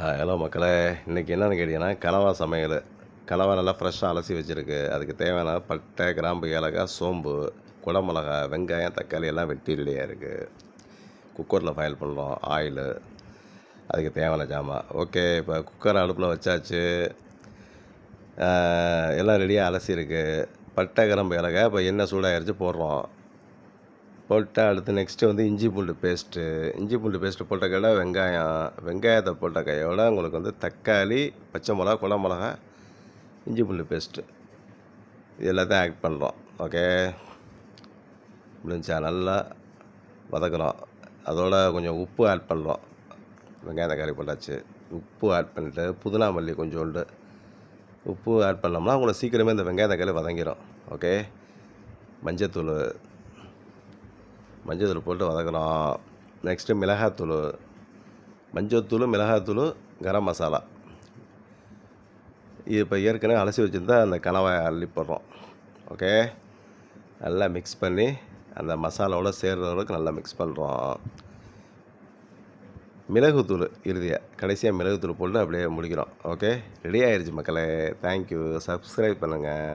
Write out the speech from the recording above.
Hello மக்களே! இன்றைக்கி என்னென்னு கேட்டிங்கன்னா, கனவா சமையல். கனவா நல்லா ஃப்ரெஷ்ஷாக அலசி வச்சுருக்கு. அதுக்கு தேவையான பட்டை, கிராம்பு, ஏலக்காய், சோம்பு, குடமிளகா, வெங்காயம், தக்காளி எல்லாம் வெட்டி ரெடியாக இருக்குது. குக்கரில் பாயில் பண்ணுறோம். ஆயிலு, அதுக்கு தேவையான ஜாமான். ஓகே, இப்போ குக்கர் அடுப்பில் வச்சாச்சு. எல்லாம் ரெடியாக அலசியிருக்கு. பட்டை, கிராம்பு, ஏலக்காய் இப்போ எண்ணெய் சூடாகிருச்சு போடுறோம். போட்டு அடுத்து நெக்ஸ்ட்டு வந்து இஞ்சி பூண்டு பேஸ்ட்டு. இஞ்சி பூண்டு பேஸ்ட்டு போட்ட கையோட வெங்காயத்தை போட்ட கையோட உங்களுக்கு வந்து தக்காளி, பச்சை மிளகா, குடமிளகா, இஞ்சி பூண்டு பேஸ்ட்டு இது எல்லாத்தையும் ஆட் பண்ணுறோம். ஓகே, முடிஞ்சா நல்லா வதக்குறோம். அதோட கொஞ்சம் உப்பு ஆட் பண்ணுறோம். வெங்காயம் தக்காளி போட்டாச்சு. உப்பு ஆட் பண்ணிவிட்டு புதினா மல்லி கொஞ்சோண்டு உப்பு ஆட் பண்ணோம்னா உங்களுக்கு சீக்கிரமே இந்த வெங்காயம் தக்காளி வதங்கிடும். ஓகே, மஞ்சத்தூள் போட்டு வதக்குறோம். நெக்ஸ்ட்டு மிளகாத்தூள், மஞ்சத்தூள், மிளகாத்தூள், கரம் மசாலா. இது இப்போ ஏற்கனவே அலசி வச்சுருந்தா அந்த கனவாயை அள்ளி போடுறோம். ஓகே, நல்லா மிக்ஸ் பண்ணி அந்த மசாலாவோட சேர்கிற அளவுக்கு நல்லா மிக்ஸ் பண்ணுறோம். மிளகுத்தூள் கடைசியாக மிளகுத்தூள் போட்டு அப்படியே முடிக்கிறோம். ஓகே, ரெடி ஆயிடுச்சு மக்களே. தேங்க்யூ. சப்ஸ்கிரைப் பண்ணுங்கள்.